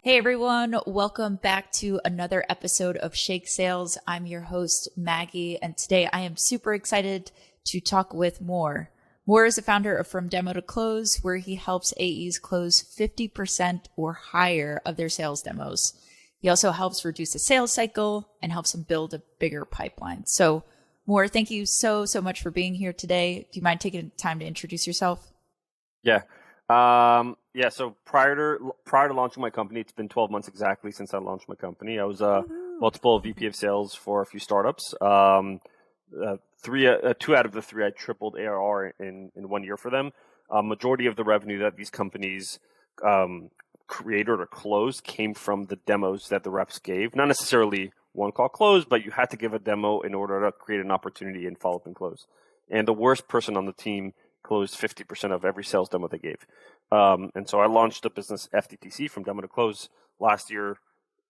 Hey everyone, welcome back to another episode of Shake Sales. I'm your host, Maggie, and today I am super excited to talk with Mor. Mor is the founder of From Demo to Close, where he helps AEs close 50% or higher of their sales demos. He also helps reduce the sales cycle and helps them build a bigger pipeline. So, Mor, thank you so much for being here today. Do you mind taking time to introduce yourself? Yeah. So prior to launching my company, it's been 12 months exactly since I launched my company. I was a multiple VP of sales for a few startups. Two out of the three, I tripled ARR in 1 year for them. Majority of the revenue that these companies created or closed came from the demos that the reps gave. Not necessarily one call close, but you had to give a demo in order to create an opportunity and follow up and close. And the worst person on the team closed 50% of every sales demo they gave. And so I launched the business FDTC, From Demo to Close, last year,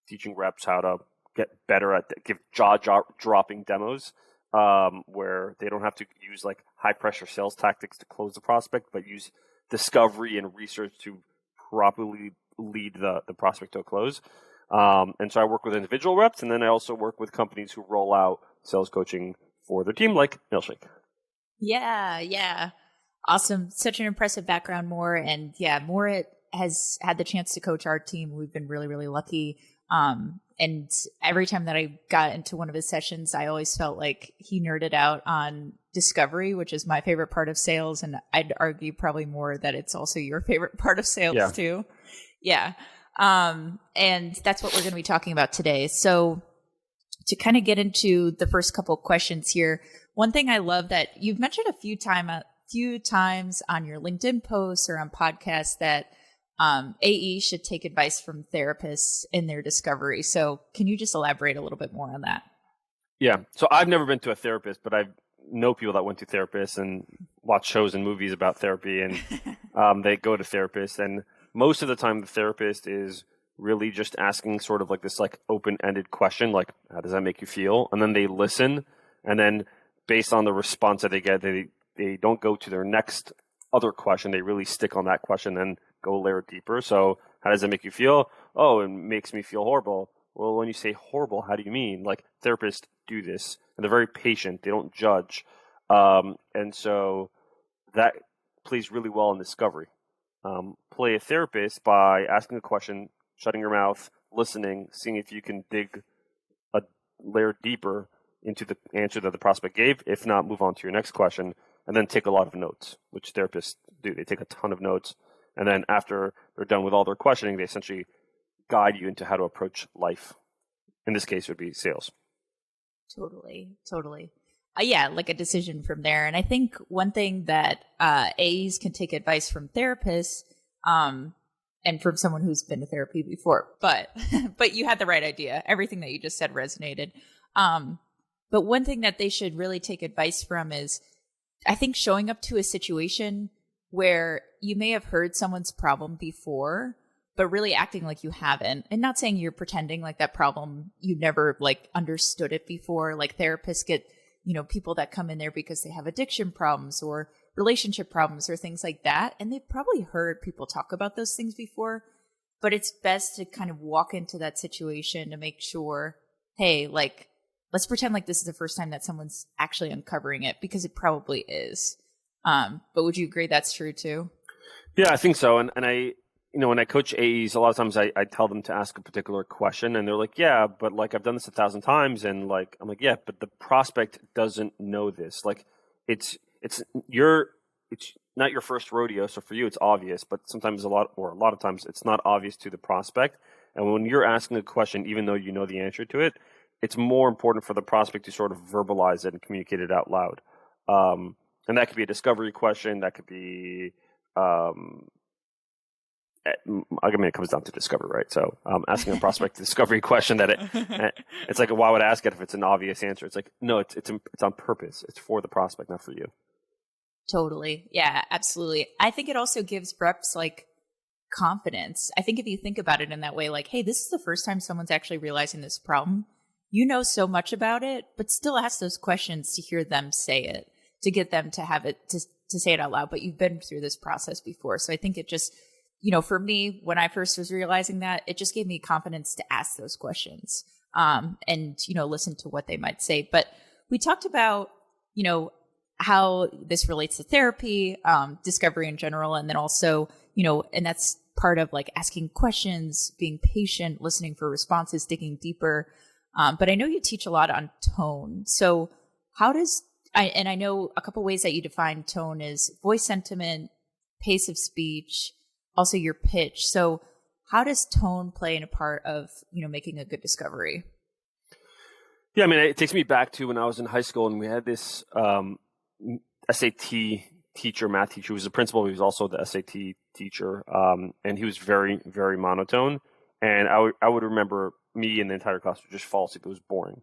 teaching reps how to get better at give jaw-dropping demos where they don't have to use like high-pressure sales tactics to close the prospect, but use discovery and research to properly lead the prospect to a close. And so I work with individual reps, and then I also work with companies who roll out sales coaching for their team, like Mailshake. Yeah. Awesome. Such an impressive background, Mor. And yeah, Mor has had the chance to coach our team. We've been really lucky. And every time that I got into one of his sessions, I always felt like he nerded out on discovery, which is my favorite part of sales. And I'd argue probably more that it's also your favorite part of sales too. Yeah. And that's what we're going to be talking about today. So to kind of get into the first couple of questions here, one thing I love that you've mentioned a few times on your LinkedIn posts or on podcasts that AE should take advice from therapists in their discovery. So can you just elaborate a little bit more on that? Yeah. So I've never been to a therapist, but I know people that went to therapists and watch shows and movies about therapy, and they go to therapists. And most of the time the therapist is really just asking sort of like this like open-ended question, like, how does that make you feel? And then they listen, and then based on the response that they get, they don't go to their next other question. They really stick on that question and go a layer deeper. So how does it make you feel? Oh, it makes me feel horrible. Well, when you say horrible, how do you mean? Like, therapists do this, and they're very patient. They don't judge. And so that plays really well in discovery. Play a therapist by asking a question, shutting your mouth, listening, seeing if you can dig a layer deeper into the answer that the prospect gave. If not, move on to your next question, and then take a lot of notes, which therapists do. They take a ton of notes, and then after they're done with all their questioning, they essentially guide you into how to approach life. In this case, it would be sales. Totally. Yeah, like a decision from there. And I think one thing that AEs can take advice from therapists, and from someone who's been to therapy before, but you had the right idea. Everything that you just said resonated. But one thing that they should really take advice from is, I think, showing up to a situation where you may have heard someone's problem before, but really acting like you haven't, and not saying you're pretending like that problem, you never like understood it before. Like therapists get, people that come in there because they have addiction problems or relationship problems or things like that. And they've probably heard people talk about those things before, but it's best to kind of walk into that situation to make sure, hey, like, let's pretend like this is the first time that someone's actually uncovering it, because it probably is. But would you agree that's true too? Yeah, I think so. And I, when I coach AEs, a lot of times I tell them to ask a particular question, and they're like, yeah, but like I've done this 1,000 times. And like, I'm like, yeah, but the prospect doesn't know this. Like it's not your first rodeo. So for you, it's obvious, but sometimes a lot of times it's not obvious to the prospect. And when you're asking a question, even though you know the answer to it, it's more important for the prospect to sort of verbalize it and communicate it out loud. And that could be a discovery question. That could be, it comes down to discovery, right? So asking a prospect a discovery question that it's like, why would I ask it if it's an obvious answer? It's like, no, it's on purpose. It's for the prospect, not for you. Totally. Yeah, absolutely. I think it also gives reps like confidence. I think if you think about it in that way, like, hey, this is the first time someone's actually realizing this problem. You know so much about it, but still ask those questions to hear them say it, to get them to have it, to say it out loud, but you've been through this process before. So I think it just, for me, when I first was realizing that, it just gave me confidence to ask those questions, and, listen to what they might say. But we talked about, how this relates to therapy, discovery in general, and then also, and that's part of like asking questions, being patient, listening for responses, digging deeper. But I know you teach a lot on tone. So I know a couple ways that you define tone is voice sentiment, pace of speech, also your pitch. So how does tone play in a part of, making a good discovery? Yeah, I mean, it takes me back to when I was in high school and we had this SAT teacher, math teacher, who was the principal. He was also the SAT teacher, and he was very, very monotone. And I would remember me and the entire class would just fall asleep. It was boring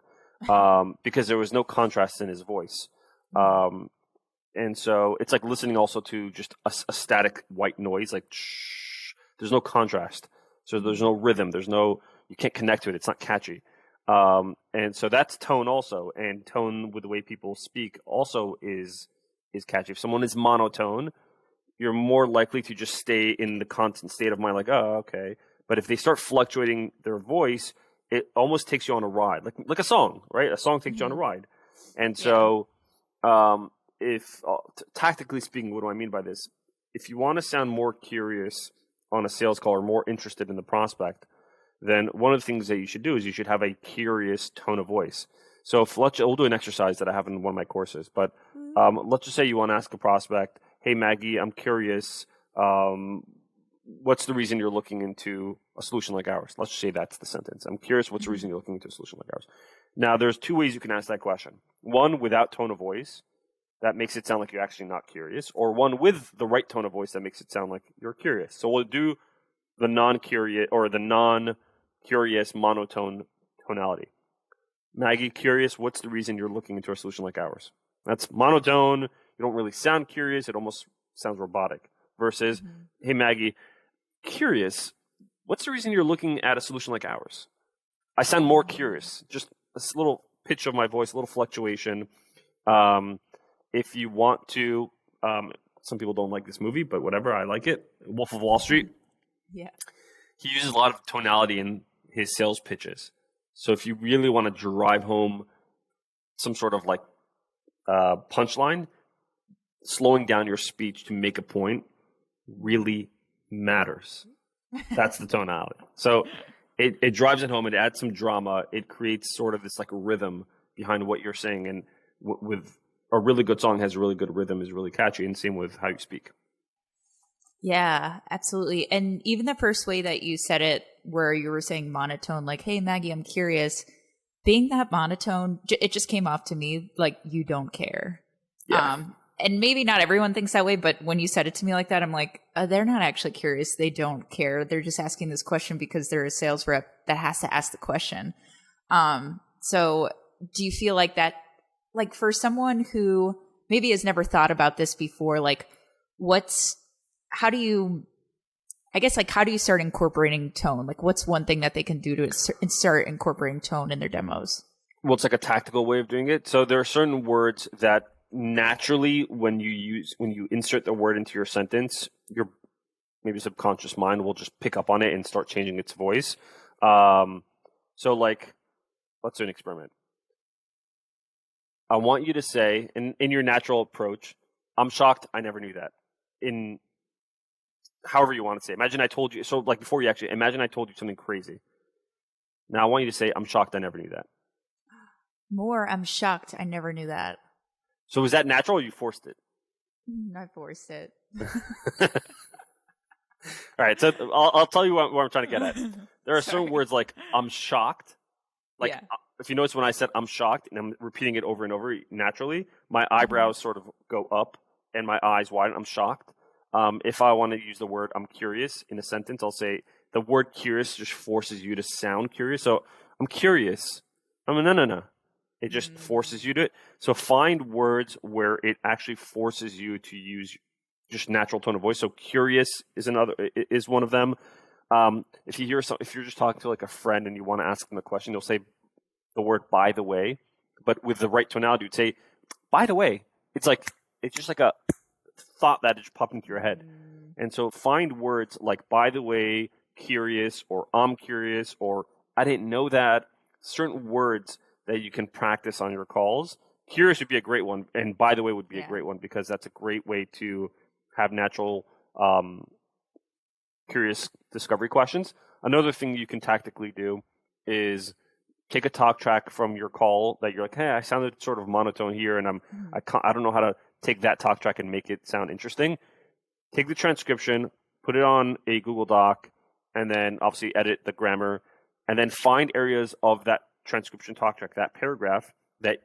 because there was no contrast in his voice. And so it's like listening also to just a static white noise, like shh. There's no contrast. So there's no rhythm. You can't connect to it. It's not catchy. And so that's tone also. And tone with the way people speak also is catchy. If someone is monotone, you're more likely to just stay in the constant state of mind, like, oh, okay. But if they start fluctuating their voice, it almost takes you on a ride, like a song, right? A song takes you on a ride. And so, tactically speaking, what do I mean by this? If you want to sound more curious on a sales call or more interested in the prospect, then one of the things that you should do is you should have a curious tone of voice. So we'll do an exercise that I have in one of my courses, but let's just say you want to ask a prospect, hey, Maggie, I'm curious. What's the reason you're looking into a solution like ours? Let's just say that's the sentence. I'm curious, what's the reason you're looking into a solution like ours? Now, there's two ways you can ask that question. One, without tone of voice, that makes it sound like you're actually not curious, or one with the right tone of voice that makes it sound like you're curious. So we'll do the non-curious or the non-curious monotone tonality. Maggie, curious, what's the reason you're looking into a solution like ours? That's monotone. You don't really sound curious. It almost sounds robotic. Versus, hey, Maggie, curious, what's the reason you're looking at a solution like ours? I sound more curious. Just a little pitch of my voice, a little fluctuation. If you want to, some people don't like this movie, but whatever, I like it. Wolf of Wall Street. Yeah. He uses a lot of tonality in his sales pitches. So if you really want to drive home some sort of like punchline, slowing down your speech to make a point really matters. That's the tonality. So it drives it home. It adds some drama. It creates sort of this like rhythm behind what you're saying. And with a really good song has a really good rhythm, is really catchy, and same with how you speak. Yeah, absolutely. And even the first way that you said it, where you were saying monotone, like, hey, Maggie, I'm curious, being that monotone, it just came off to me like you don't care. Yeah. And maybe not everyone thinks that way, but when you said it to me like that, I'm like, they're not actually curious. They don't care. They're just asking this question because they're a sales rep that has to ask the question. So do you feel like that, like for someone who maybe has never thought about this before, like how do you start incorporating tone? Like what's one thing that they can do to start incorporating tone in their demos? Well, it's like a tactical way of doing it. So there are certain words that naturally, when you insert the word into your sentence, your maybe subconscious mind will just pick up on it and start changing its voice. So like, let's do an experiment. I want you to say, in your natural approach, I'm shocked I never knew that. In however you want to say. Imagine I told you, so like before you actually, imagine I told you something crazy. Now I want you to say, I'm shocked I never knew that. More, I'm shocked I never knew that. So was that natural or you forced it? I forced it. All right, so I'll tell you what I'm trying to get at. There are certain words like I'm shocked. Like if you notice when I said I'm shocked and I'm repeating it over and over naturally, my eyebrows sort of go up and my eyes widen. I'm shocked. If I want to use the word I'm curious in a sentence, I'll say the word curious just forces you to sound curious. So I'm curious. No. It just forces you to. So find words where it actually forces you to use just natural tone of voice. So curious is one of them. If you're just talking to like a friend and you want to ask them a question, you'll say the word by the way, but with the right tonality, you'd say, by the way. It's just like a thought that just popped into your head. And so find words like, by the way, curious, or I'm curious, or I didn't know that. Certain words that you can practice on your calls. Curious would be a great one, and by the way would be a great one, because that's a great way to have natural, curious discovery questions. Another thing you can tactically do is take a talk track from your call that you're like, hey, I sounded sort of monotone here, and I don't know how to take that talk track and make it sound interesting. Take the transcription, put it on a Google Doc, and then obviously edit the grammar, and then find areas of that transcription talk track, that paragraph, that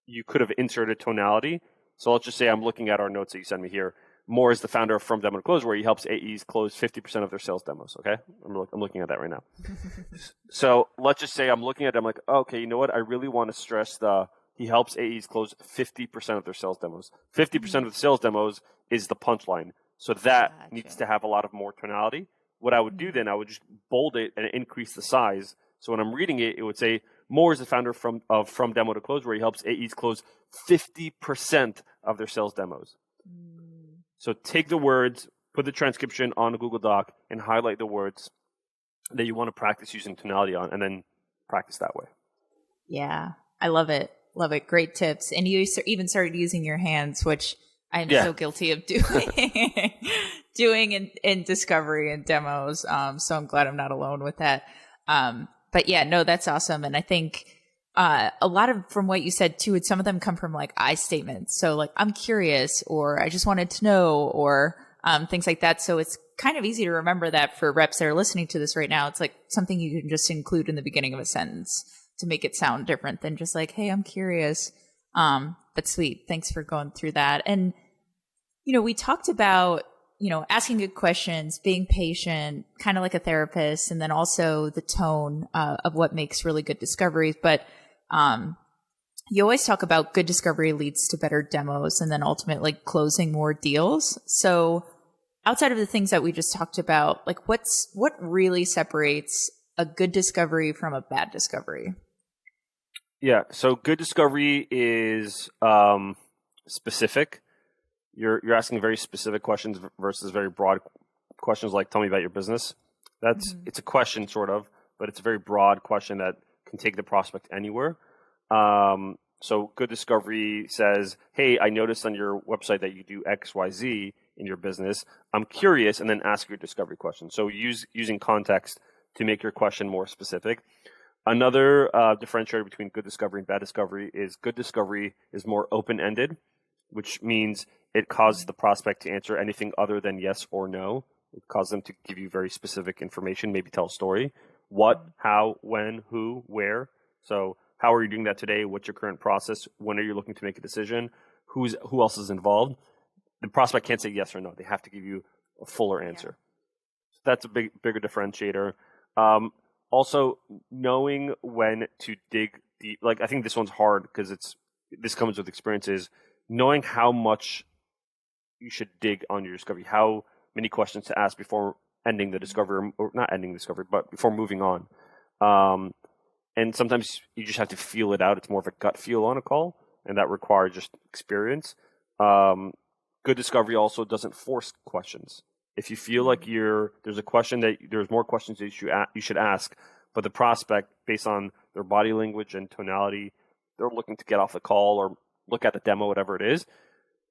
you could have inserted tonality. So let's just say I'm looking at our notes that you sent me here. Mor is the founder of From Demo to Close, where he helps AEs close 50% of their sales demos. Okay, I'm looking at that right now. So let's just say I'm looking at it. I'm like, okay, you know what? I really want to stress he helps AEs close 50% of their sales demos. 50% of the sales demos is the punchline. So that needs to have a lot of more tonality. What I would do then, I would just bold it and increase the size. So when I'm reading it, it would say, Mor is the founder of From Demo to Close, where he helps AEs close 50% of their sales demos. So take the words, put the transcription on a Google Doc, and highlight the words that you want to practice using tonality on, and then practice that way. Yeah, I love it. Love it. Great tips. And you even started using your hands, which I'm so guilty of doing in discovery and demos. So I'm glad I'm not alone with that. But yeah, no, that's awesome. And I think a lot of, from what you said too, some of them come from like I statements. So like, I'm curious, or I just wanted to know, or things like that. So it's kind of easy to remember that for reps that are listening to this right now. It's like something you can just include in the beginning of a sentence to make it sound different than just like, hey, I'm curious. But sweet. Thanks for going through that. And, we talked about, asking good questions, being patient, kind of like a therapist, and then also the tone of what makes really good discoveries. But you always talk about good discovery leads to better demos and then ultimately closing more deals. So outside of the things that we just talked about, like what really separates a good discovery from a bad discovery? Yeah. So good discovery is specific. You're asking very specific questions versus very broad questions like, tell me about your business. It's a question sort of, but it's a very broad question that can take the prospect anywhere. So good discovery says, hey, I noticed on your website that you do X, Y, Z in your business. I'm curious, and then ask your discovery question. So using context to make your question more specific. Another differentiator between good discovery and bad discovery is good discovery is more open-ended, which means it causes the prospect to answer anything other than yes or no. It causes them to give you very specific information, maybe tell a story. What, how, when, who, where. So how are you doing that today? What's your current process? When are you looking to make a decision? Who else is involved? The prospect can't say yes or no. They have to give you a fuller answer. So that's a bigger differentiator. Also, knowing when to dig deep. Like, I think this one's hard because this comes with experiences. Knowing how much you should dig on your discovery, how many questions to ask before ending the discovery, or not ending the discovery, but before moving on. And sometimes you just have to feel it out. It's more of a gut feel on a call, and that requires just experience. Good discovery also doesn't force questions. If you feel like there's a question that there's more questions that you should ask, but the prospect, based on their body language and tonality, they're looking to get off the call or look at the demo, whatever it is.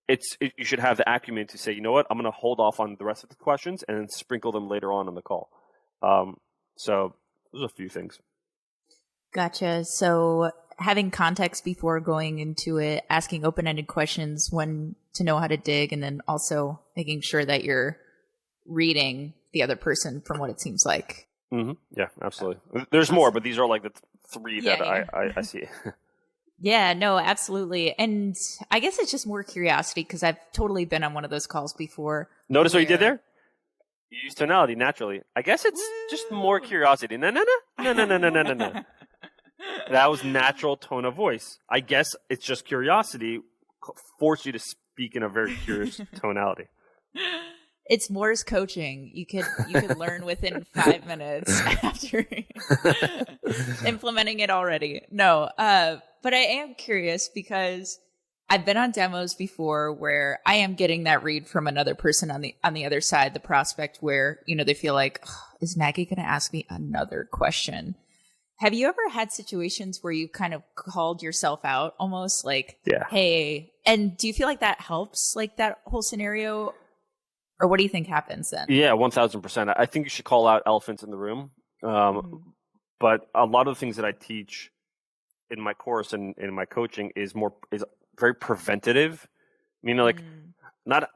You should have the acumen to say, you know what, I'm going to hold off on the rest of the questions and then sprinkle them later on in the call. So those are a few things. Gotcha. So having context before going into it, asking open-ended questions, when to know how to dig, and then also making sure that you're reading the other person from what it seems like. Mm-hmm. Yeah, absolutely. There's more, but these are like the three that I see. Yeah, no, absolutely. And I guess it's just more curiosity because I've totally been on one of those calls before. Notice what you did there? You used tonality naturally. I guess it's just more curiosity. No. That was natural tone of voice. I guess it's just curiosity forced you to speak in a very curious tonality. It's Mor's coaching. You could learn within 5 minutes after implementing it already. No, but I am curious because I've been on demos before where I am getting that read from another person on the other side, the prospect, where, they feel like, "Ugh, is Maggie going to ask me another question?" Have you ever had situations where you kind of called yourself out almost like, Yeah. hey, and do you feel like that helps, like that whole scenario? Or what do you think happens then? Yeah, 1000%. I think you should call out elephants in the room. But a lot of the things that I teach in my course and in my coaching is very preventative. Meaning, like,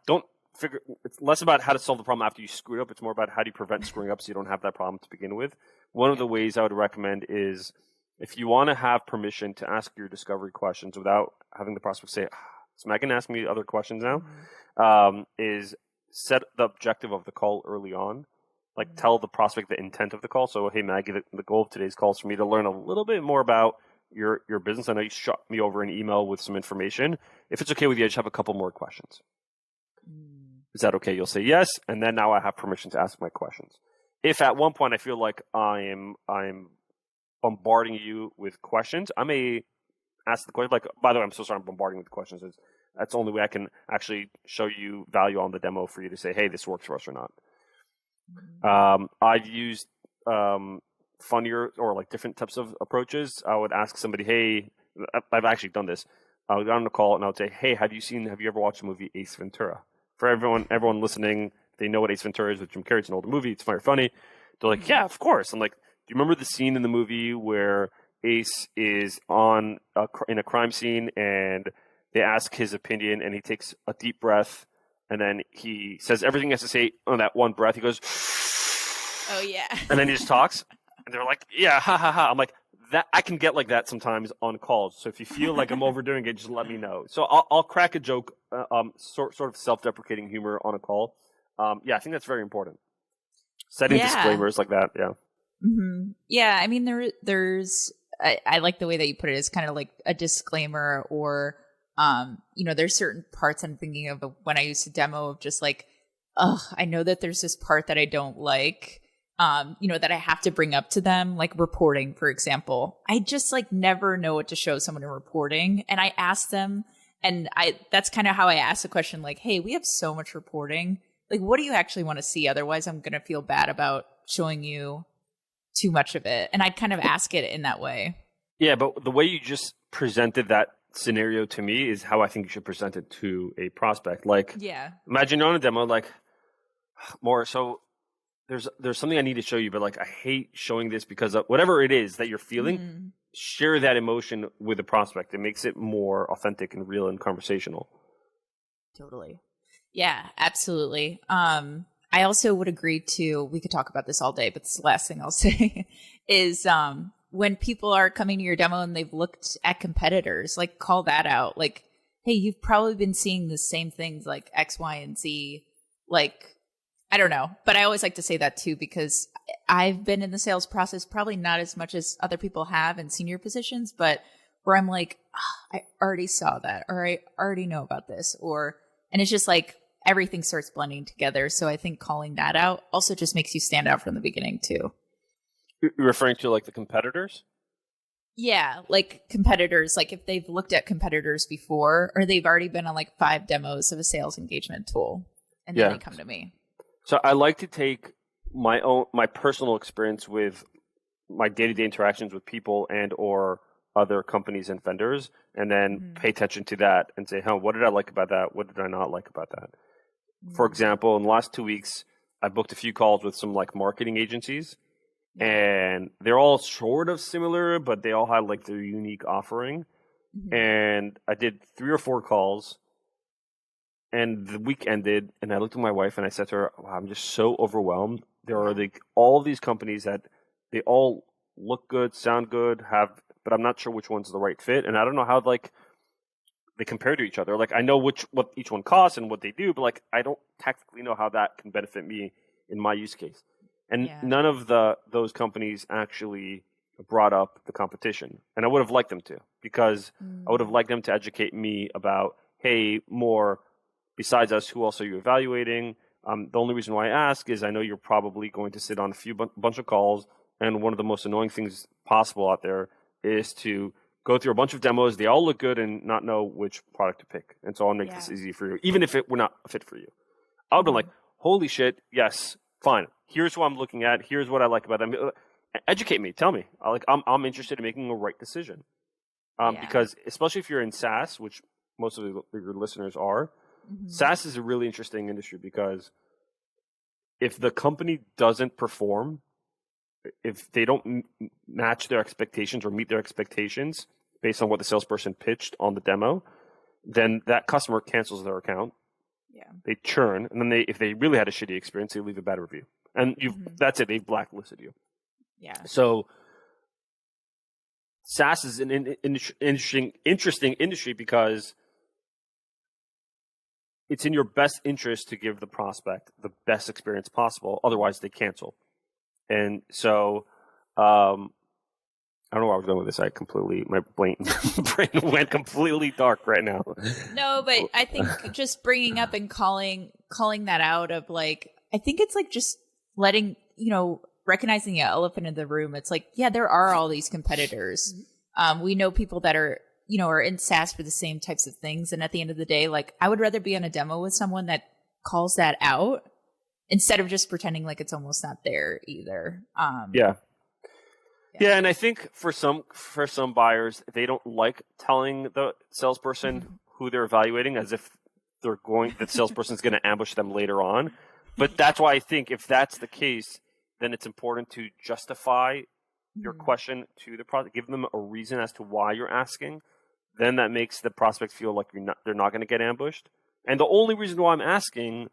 don't figure. It's less about how to solve the problem after you screw it up. It's more about how do you prevent screwing up so you don't have that problem to begin with. One of the ways I would recommend is if you want to have permission to ask your discovery questions without having the prospect say, "Is Megan asking me other questions now?" Is set the objective of the call early on. Like, tell the prospect the intent of the call. So, hey, Maggie, the goal of today's call is for me to learn a little bit more about your business. I know you shot me over an email with some information. If it's okay with you, I just have a couple more questions. Is that okay? You'll say yes, and then now I have permission to ask my questions. If at one point I feel like I'm bombarding you with questions, I may ask the question. Like, by the way, I'm so sorry I'm bombarding with questions. That's the only way I can actually show you value on the demo for you to say, hey, this works for us or not. I've used funnier or like different types of approaches. I would ask somebody, hey, I've actually done this. I would get on the call and I would say, hey, have you ever watched the movie Ace Ventura? For everyone listening, they know what Ace Ventura is with Jim Carrey. It's an old movie. It's very funny. They're like, yeah, of course. I'm like, do you remember the scene in the movie where Ace is in a crime scene and they ask his opinion and he takes a deep breath and then he says everything he has to say on that one breath. He goes, oh, yeah. And then he just talks. And they're like, yeah, ha, ha, ha. I'm like, that I can get like that sometimes on calls. So if you feel like I'm overdoing it, just let me know. So I'll crack a joke, sort of self-deprecating humor on a call. Yeah, I think that's very important. Setting disclaimers like that, yeah. Mm-hmm. Yeah, I mean, there's I like the way that you put it. It's kind of like a disclaimer, or there's certain parts I'm thinking of when I used to demo of just like, I know that there's this part that I don't like. That I have to bring up to them, like reporting, for example. I just like never know what to show someone in reporting. And I ask them, and that's kind of how I ask the question, like, hey, we have so much reporting. Like, what do you actually want to see? Otherwise, I'm going to feel bad about showing you too much of it. And I'd kind of ask it in that way. Yeah, but the way you just presented that scenario to me is how I think you should present it to a prospect. Like, imagine you're on a demo, like, Mor, so there's something I need to show you, but like I hate showing this because of whatever it is that you're feeling. Share that emotion with the prospect. It makes it more authentic and real and conversational. Totally. Yeah, absolutely. I also would agree to, we could talk about this all day, but it's the last thing I'll say is when people are coming to your demo and they've looked at competitors, like call that out. Like, hey, you've probably been seeing the same things like X, Y, and Z. Like, I don't know, but I always like to say that too, because I've been in the sales process, probably not as much as other people have in senior positions, but where I'm like, I already saw that, or I already know about this, and it's just like everything starts blending together. So I think calling that out also just makes you stand out from the beginning too. You're referring to like the competitors? Yeah, like competitors, like if they've looked at competitors before, or they've already been on like 5 demos of a sales engagement tool, and then they come to me. So I like to take my personal experience with my day-to-day interactions with people and or other companies and vendors, and then pay attention to that and say, what did I like about that? What did I not like about that? For example, in the last 2 weeks, I booked a few calls with some like marketing agencies, and they're all sort of similar, but they all had like their unique offering. And I did 3 or 4 calls. And the week ended, and I looked at my wife and I said to her, wow, I'm just so overwhelmed. There are like all these companies that they all look good, sound good, but I'm not sure which one's the right fit. And I don't know how like they compare to each other. Like I know what each one costs and what they do, but like I don't tactically know how that can benefit me in my use case. And none of those companies actually brought up the competition. And I would have liked them to, because I would have liked them to educate me about, hey, Mor, besides us, who else are you evaluating? The only reason why I ask is I know you're probably going to sit on a bunch of calls, and one of the most annoying things possible out there is to go through a bunch of demos. They all look good and not know which product to pick. And so I'll make this easy for you, even if it were not a fit for you. I would be like, holy shit, yes, fine. Here's what I'm looking at. Here's what I like about them. Educate me. Tell me. I'm interested in making the right decision. Because especially if you're in SaaS, which most of your listeners are, SaaS is a really interesting industry because if the company doesn't perform, if they don't match their expectations or meet their expectations based on what the salesperson pitched on the demo, then that customer cancels their account. Yeah. They churn, and then if they really had a shitty experience, they leave a bad review. And that's it. They've blacklisted you. Yeah. So SaaS is an interesting industry because it's in your best interest to give the prospect the best experience possible. Otherwise, they cancel. And so, I don't know where I was going with this. My brain went completely dark right now. No, but I think just bringing up and calling that out of like, I think it's like just letting, recognizing the elephant in the room. It's like, yeah, there are all these competitors. We know people that are, are in SaaS for the same types of things. And at the end of the day, like, I would rather be on a demo with someone that calls that out instead of just pretending like it's almost not there either. Yeah, and I think for some buyers, they don't like telling the salesperson who they're evaluating as if the salesperson's going to ambush them later on. But that's why I think if that's the case, then it's important to justify your question to the prospect, give them a reason as to why you're asking. Then that makes the prospect feel like they're not going to get ambushed. And the only reason why I'm asking,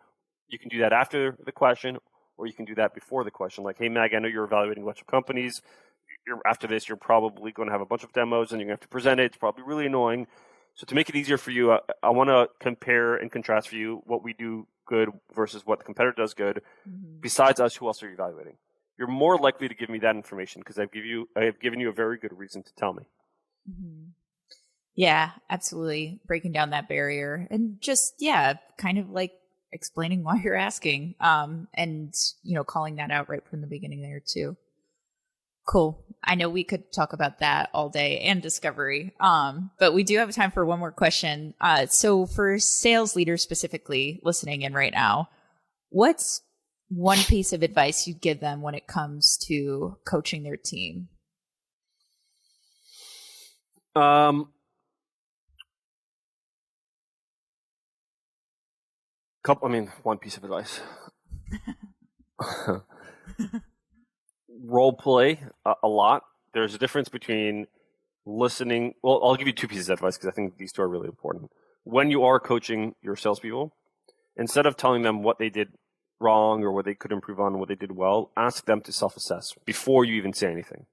you can do that after the question, or you can do that before the question. Like, hey, Mag, I know you're evaluating a bunch of companies. After this, you're probably going to have a bunch of demos, and you're going to have to present it. It's probably really annoying. So to make it easier for you, I want to compare and contrast for you what we do good versus what the competitor does good. Besides us, who else are you evaluating? You're more likely to give me that information because I have given you a very good reason to tell me. Yeah, absolutely. Breaking down that barrier and just, kind of like explaining why you're asking, and, calling that out right from the beginning there too. Cool. I know we could talk about that all day and discovery, but we do have time for one more question. So for sales leaders specifically listening in right now, what's one piece of advice you'd give them when it comes to coaching their team? One piece of advice. Role play a lot. There's a difference between listening. Well, I'll give you two pieces of advice because I think these two are really important. When you are coaching your salespeople, instead of telling them what they did wrong or what they could improve on and what they did well, ask them to self-assess before you even say anything.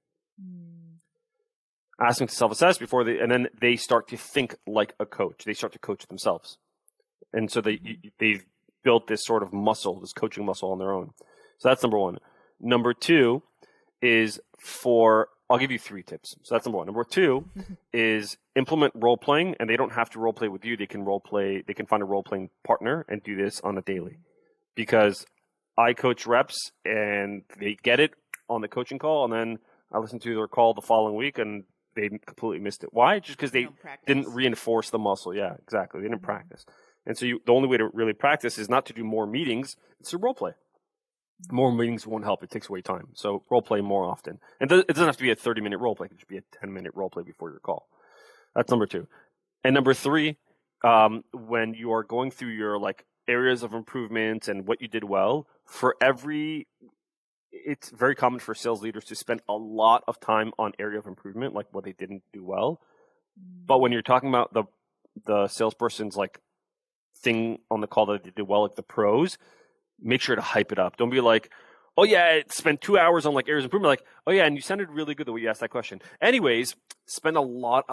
Ask them to self-assess and then they start to think like a coach. They start to coach themselves. And so they've built this sort of muscle, this coaching muscle on their own. So that's number one. Number two is I'll give you three tips. So that's number one. Number two is implement role playing, and they don't have to role play with you. They can find a role playing partner and do this on a daily. Because I coach reps and they get it on the coaching call, and then I listen to their call the following week and they completely missed it. Why? Just because they didn't reinforce the muscle. Yeah, exactly. They didn't practice. And so the only way to really practice is not to do more meetings, it's to role play. More meetings won't help. It takes away time. So role play more often. And it doesn't have to be a 30-minute role play. It should be a 10-minute role play before your call. That's number two. And number three, when you are going through your areas of improvement and what you did well, it's very common for sales leaders to spend a lot of time on area of improvement, like what they didn't do well. But when you're talking about the salesperson's thing on the call that they did well, like the pros, make sure to hype it up. Don't be like, oh yeah, spend 2 hours on areas of improvement. Like, oh yeah, and you sounded really good the way you asked that question. Anyways, spend a lot,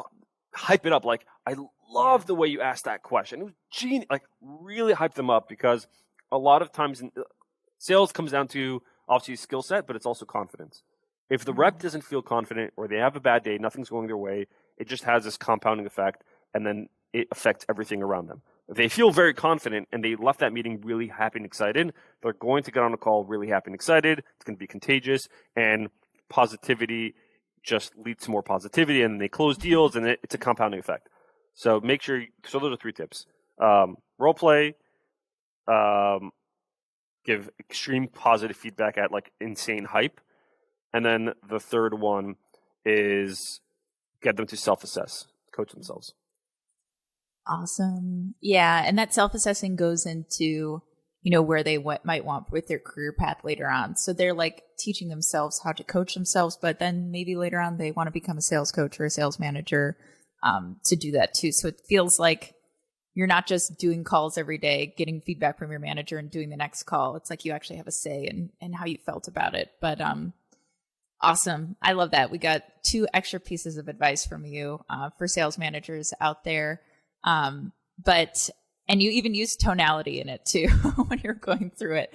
hype it up. Like, I love the way you asked that question. It was genius. Really hype them up, because a lot of times sales comes down to obviously skill set, but it's also confidence. If the rep doesn't feel confident or they have a bad day, nothing's going their way, it just has this compounding effect, and then it affects everything around them. If they feel very confident and they left that meeting really happy and excited, they're going to get on a call really happy and excited. It's going to be contagious, and positivity just leads to more positivity, and they close deals, and it's a compounding effect. So make sure. So those are 3 tips: role play, give extreme positive feedback at like insane hype, and then the third one is get them to self-assess, coach themselves. Awesome. Yeah, and that self-assessing goes into, where they might want with their career path later on. So they're like teaching themselves how to coach themselves, but then maybe later on they want to become a sales coach or a sales manager to do that too. So it feels like you're not just doing calls every day, getting feedback from your manager and doing the next call. It's like you actually have a say in how you felt about it. But awesome. I love that. We got 2 extra pieces of advice from you for sales managers out there. And you even use tonality in it too when you're going through it.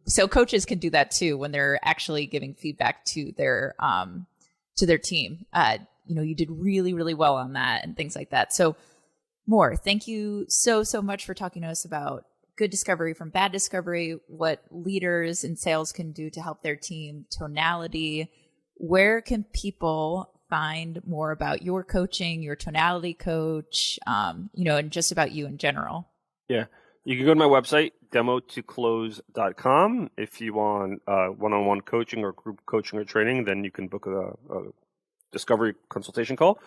So coaches can do that too when they're actually giving feedback to their team. You did really, really well on that and things like that. So Mor, thank you so much for talking to us about good discovery from bad discovery, what leaders in sales can do to help their team, tonality. Where can people find more about your coaching, your tonality coach, and just about you in general? Yeah. You can go to my website, demotoclose.com. If you want one-on-one coaching or group coaching or training, then you can book a discovery consultation call.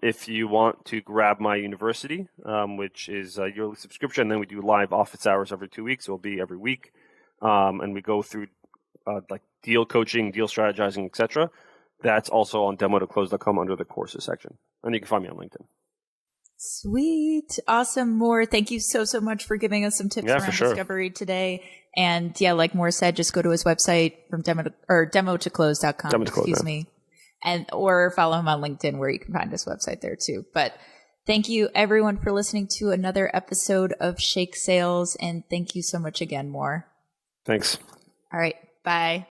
If you want to grab my university, which is a yearly subscription, then we do live office hours every 2 weeks. It will be every week. And we go through like deal coaching, deal strategizing, etc. That's also on demotoclose.com under the courses section. And you can find me on LinkedIn. Sweet. Awesome, Mor. Thank you so much for giving us some tips around discovery today. And yeah, like Mor said, just go to his website from demotoclose.com. Excuse me. Or follow him on LinkedIn where you can find his website there too. But thank you everyone for listening to another episode of Shake Sales. And thank you so much again, Mor. Thanks. All right. Bye.